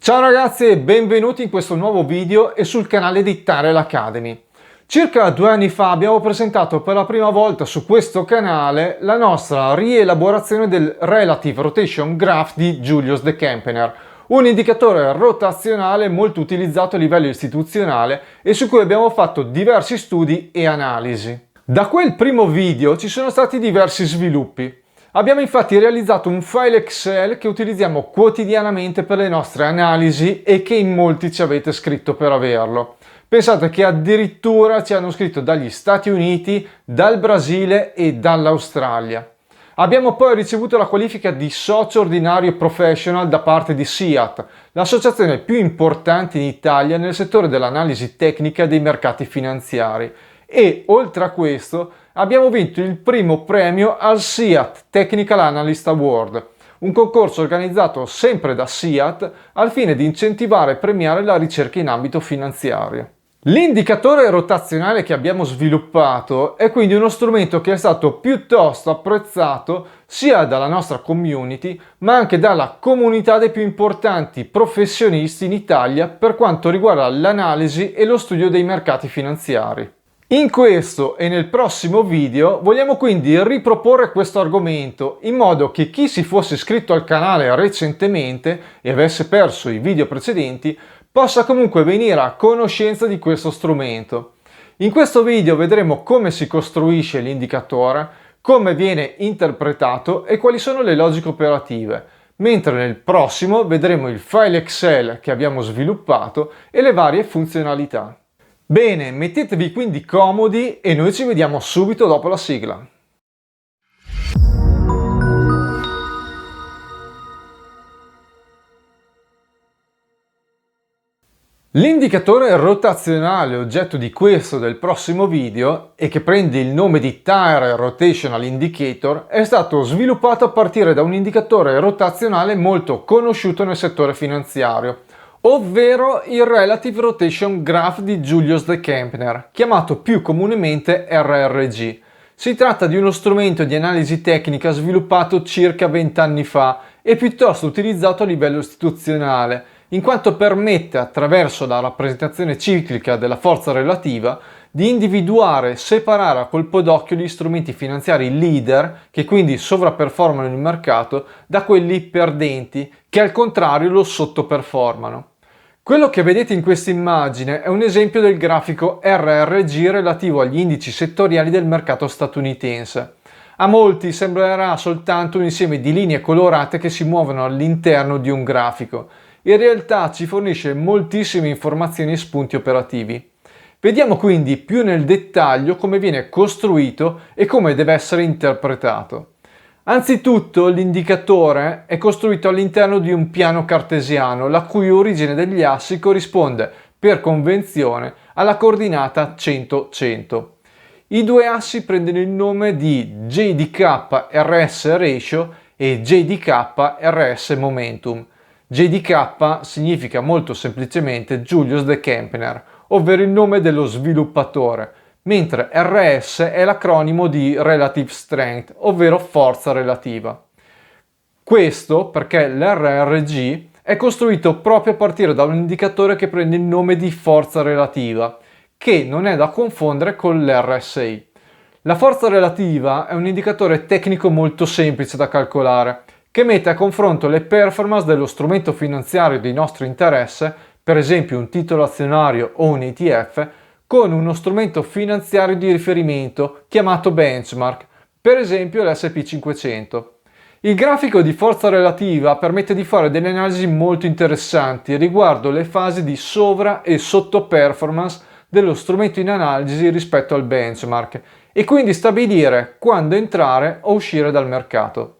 Ciao ragazzi e benvenuti in questo nuovo video e sul canale di Tyrell Academy. Circa 2 anni fa abbiamo presentato per la prima volta su questo canale la nostra rielaborazione del Relative Rotation Graph di Julius de Kempener, un indicatore rotazionale molto utilizzato a livello istituzionale e su cui abbiamo fatto diversi studi e analisi. Da quel primo video ci sono stati diversi sviluppi. Abbiamo infatti realizzato un file Excel che utilizziamo quotidianamente per le nostre analisi e che in molti ci avete scritto per averlo. Pensate che addirittura ci hanno scritto dagli Stati Uniti, dal Brasile e dall'Australia. Abbiamo poi ricevuto la qualifica di socio ordinario professional da parte di SIAT, l'associazione più importante in Italia nel settore dell'analisi tecnica dei mercati finanziari. E oltre a questo abbiamo vinto il primo premio al SIAT Technical Analyst Award, un concorso organizzato sempre da SIAT al fine di incentivare e premiare la ricerca in ambito finanziario. L'indicatore rotazionale che abbiamo sviluppato è quindi uno strumento che è stato piuttosto apprezzato sia dalla nostra community ma anche dalla comunità dei più importanti professionisti in Italia per quanto riguarda l'analisi e lo studio dei mercati finanziari. In questo e nel prossimo video vogliamo quindi riproporre questo argomento in modo che chi si fosse iscritto al canale recentemente e avesse perso i video precedenti possa comunque venire a conoscenza di questo strumento. In questo video vedremo come si costruisce l'indicatore, come viene interpretato e quali sono le logiche operative, mentre nel prossimo vedremo il file Excel che abbiamo sviluppato e le varie funzionalità. Bene, mettetevi quindi comodi e noi ci vediamo subito dopo la sigla. L'indicatore rotazionale oggetto di questo e del prossimo video e che prende il nome di Tyrell Rotational Indicator è stato sviluppato a partire da un indicatore rotazionale molto conosciuto nel settore finanziario, ovvero il Relative Rotation Graph di Julius de Kempener, chiamato più comunemente RRG. Si tratta di uno strumento di analisi tecnica sviluppato circa 20 anni fa e piuttosto utilizzato a livello istituzionale, in quanto permette, attraverso la rappresentazione ciclica della forza relativa, di individuare e separare a colpo d'occhio gli strumenti finanziari leader, che quindi sovraperformano il mercato, da quelli perdenti, che al contrario lo sottoperformano. Quello che vedete in questa immagine è un esempio del grafico RRG relativo agli indici settoriali del mercato statunitense. A molti sembrerà soltanto un insieme di linee colorate che si muovono all'interno di un grafico. In realtà ci fornisce moltissime informazioni e spunti operativi. Vediamo quindi più nel dettaglio come viene costruito e come deve essere interpretato. Anzitutto l'indicatore è costruito all'interno di un piano cartesiano, la cui origine degli assi corrisponde, per convenzione, alla coordinata 100-100. I due assi prendono il nome di JDK RS Ratio e JDK RS Momentum. JDK significa molto semplicemente Julius de Kempener, ovvero il nome dello sviluppatore, mentre RS è l'acronimo di Relative Strength, ovvero forza relativa. Questo perché l'RRG è costruito proprio a partire da un indicatore che prende il nome di forza relativa, che non è da confondere con l'RSI. La forza relativa è un indicatore tecnico molto semplice da calcolare, che mette a confronto le performance dello strumento finanziario di nostro interesse, per esempio un titolo azionario o un ETF, con uno strumento finanziario di riferimento chiamato benchmark, per esempio l'S&P 500. Il grafico di forza relativa permette di fare delle analisi molto interessanti riguardo le fasi di sovra- e sottoperformance dello strumento in analisi rispetto al benchmark e quindi stabilire quando entrare o uscire dal mercato.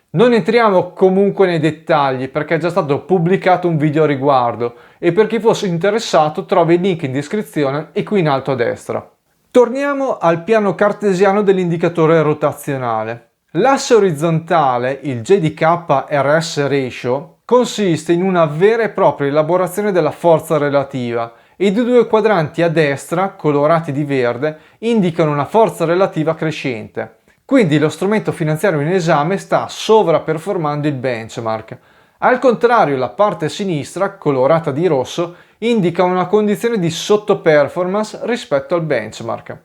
Non entriamo comunque nei dettagli perché è già stato pubblicato un video a riguardo e per chi fosse interessato trova il link in descrizione e qui in alto a destra. Torniamo al piano cartesiano dell'indicatore rotazionale. L'asse orizzontale, il JDK-RS Ratio, consiste in una vera e propria elaborazione della forza relativa e i due quadranti a destra, colorati di verde, indicano una forza relativa crescente. Quindi lo strumento finanziario in esame sta sovraperformando il benchmark. Al contrario, la parte sinistra, colorata di rosso, indica una condizione di sottoperformance rispetto al benchmark.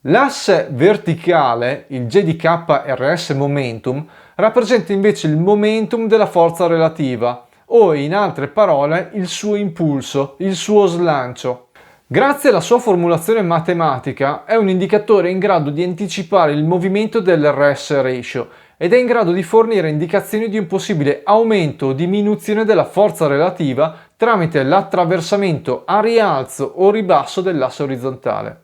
L'asse verticale, il JDK-RS Momentum, rappresenta invece il momentum della forza relativa, o in altre parole il suo impulso, il suo slancio. Grazie alla sua formulazione matematica è un indicatore in grado di anticipare il movimento dell'RS ratio ed è in grado di fornire indicazioni di un possibile aumento o diminuzione della forza relativa tramite l'attraversamento a rialzo o ribasso dell'asse orizzontale.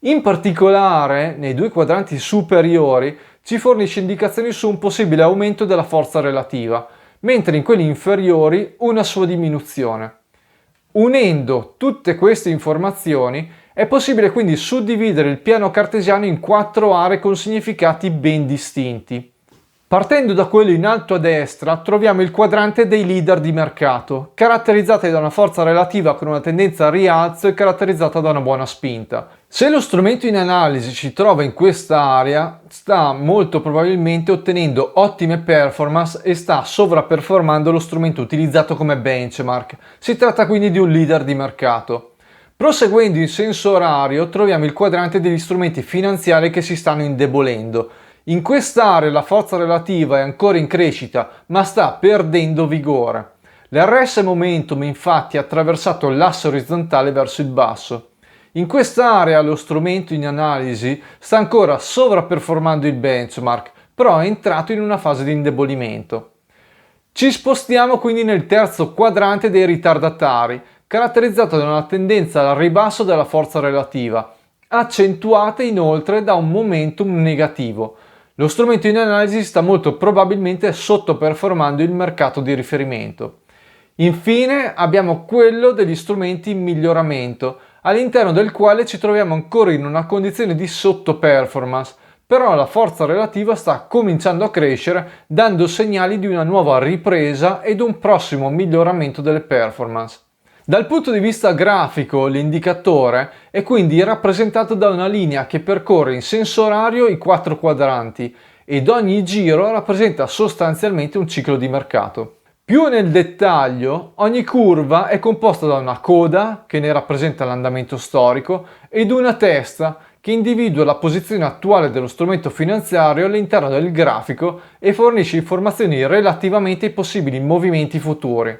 In particolare, nei due quadranti superiori ci fornisce indicazioni su un possibile aumento della forza relativa, mentre in quelli inferiori una sua diminuzione. Unendo tutte queste informazioni è possibile quindi suddividere il piano cartesiano in 4 aree con significati ben distinti. Partendo da quello in alto a destra troviamo il quadrante dei leader di mercato, caratterizzati da una forza relativa con una tendenza a rialzo e caratterizzata da una buona spinta. Se lo strumento in analisi si trova in questa area, sta molto probabilmente ottenendo ottime performance e sta sovraperformando lo strumento utilizzato come benchmark. Si tratta quindi di un leader di mercato. Proseguendo in senso orario troviamo il quadrante degli strumenti finanziari che si stanno indebolendo. In quest'area la forza relativa è ancora in crescita, ma sta perdendo vigore. L'RS Momentum infatti ha attraversato l'asse orizzontale verso il basso. In quest'area lo strumento in analisi sta ancora sovraperformando il benchmark, però è entrato in una fase di indebolimento. Ci spostiamo quindi nel terzo quadrante dei ritardatari, caratterizzato da una tendenza al ribasso della forza relativa, accentuata inoltre da un momentum negativo. Lo strumento in analisi sta molto probabilmente sottoperformando il mercato di riferimento. Infine abbiamo quello degli strumenti in miglioramento, all'interno del quale ci troviamo ancora in una condizione di sottoperformance, però la forza relativa sta cominciando a crescere, dando segnali di una nuova ripresa ed un prossimo miglioramento delle performance. Dal punto di vista grafico, l'indicatore è quindi rappresentato da una linea che percorre in senso orario i 4 quadranti ed ogni giro rappresenta sostanzialmente un ciclo di mercato. Più nel dettaglio, ogni curva è composta da una coda, che ne rappresenta l'andamento storico, ed una testa, che individua la posizione attuale dello strumento finanziario all'interno del grafico e fornisce informazioni relativamente ai possibili movimenti futuri.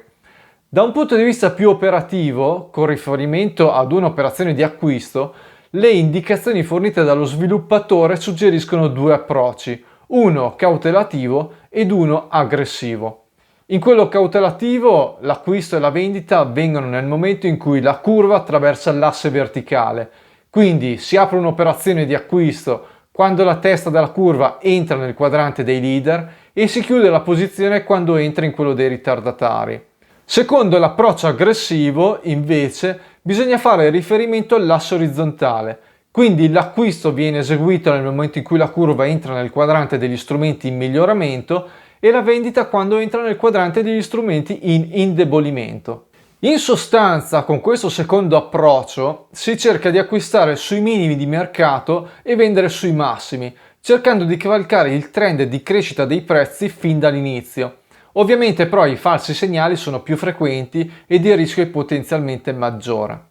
Da un punto di vista più operativo, con riferimento ad un'operazione di acquisto, le indicazioni fornite dallo sviluppatore suggeriscono 2 approcci, uno cautelativo ed uno aggressivo. In quello cautelativo, l'acquisto e la vendita avvengono nel momento in cui la curva attraversa l'asse verticale, quindi si apre un'operazione di acquisto quando la testa della curva entra nel quadrante dei leader e si chiude la posizione quando entra in quello dei ritardatari. Secondo l'approccio aggressivo, invece, bisogna fare riferimento all'asse orizzontale, quindi l'acquisto viene eseguito nel momento in cui la curva entra nel quadrante degli strumenti in miglioramento e la vendita quando entra nel quadrante degli strumenti in indebolimento. In sostanza, con questo secondo approccio si cerca di acquistare sui minimi di mercato e vendere sui massimi, cercando di cavalcare il trend di crescita dei prezzi fin dall'inizio. Ovviamente però i falsi segnali sono più frequenti ed il rischio è potenzialmente maggiore.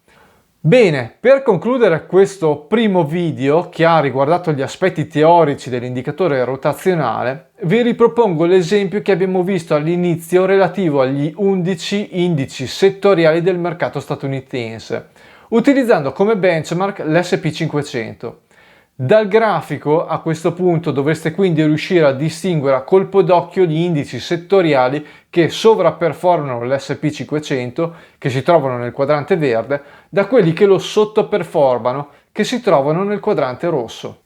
Bene, per concludere questo primo video che ha riguardato gli aspetti teorici dell'indicatore rotazionale, vi ripropongo l'esempio che abbiamo visto all'inizio relativo agli 11 indici settoriali del mercato statunitense, utilizzando come benchmark l'S&P 500. Dal grafico a questo punto dovreste quindi riuscire a distinguere a colpo d'occhio gli indici settoriali che sovraperformano l'S&P 500, che si trovano nel quadrante verde, da quelli che lo sottoperformano, che si trovano nel quadrante rosso.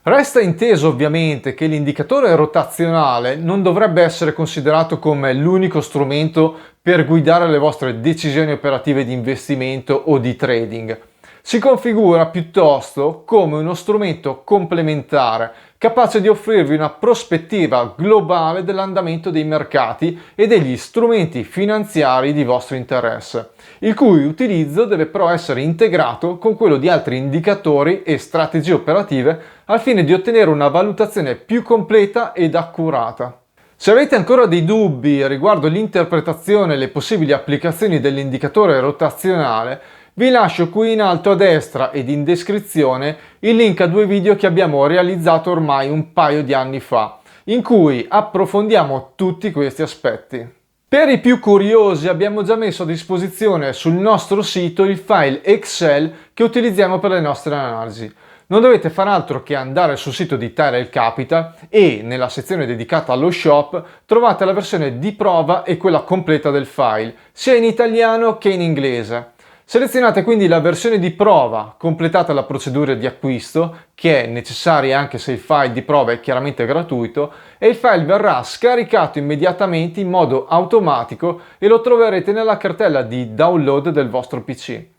Resta inteso ovviamente che l'indicatore rotazionale non dovrebbe essere considerato come l'unico strumento per guidare le vostre decisioni operative di investimento o di trading. Si configura piuttosto come uno strumento complementare, capace di offrirvi una prospettiva globale dell'andamento dei mercati e degli strumenti finanziari di vostro interesse, il cui utilizzo deve però essere integrato con quello di altri indicatori e strategie operative al fine di ottenere una valutazione più completa ed accurata. Se avete ancora dei dubbi riguardo l'interpretazione e le possibili applicazioni dell'indicatore rotazionale, vi lascio qui in alto a destra ed in descrizione il link a 2 video che abbiamo realizzato ormai un paio di anni fa, in cui approfondiamo tutti questi aspetti. Per i più curiosi abbiamo già messo a disposizione sul nostro sito il file Excel che utilizziamo per le nostre analisi. Non dovete fare altro che andare sul sito di Tyrell Capital e nella sezione dedicata allo shop trovate la versione di prova e quella completa del file, sia in italiano che in inglese. Selezionate quindi la versione di prova, completate la procedura di acquisto, che è necessaria anche se il file di prova è chiaramente gratuito, e il file verrà scaricato immediatamente in modo automatico e lo troverete nella cartella di download del vostro PC.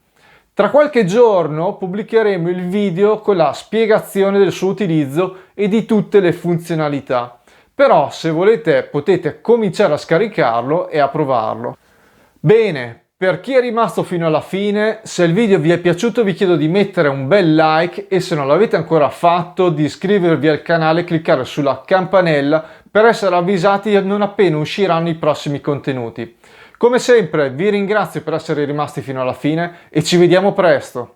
Tra qualche giorno pubblicheremo il video con la spiegazione del suo utilizzo e di tutte le funzionalità. Però se volete potete cominciare a scaricarlo e a provarlo. Bene, per chi è rimasto fino alla fine, se il video vi è piaciuto vi chiedo di mettere un bel like e se non l'avete ancora fatto di iscrivervi al canale e cliccare sulla campanella per essere avvisati non appena usciranno i prossimi contenuti. Come sempre vi ringrazio per essere rimasti fino alla fine e ci vediamo presto!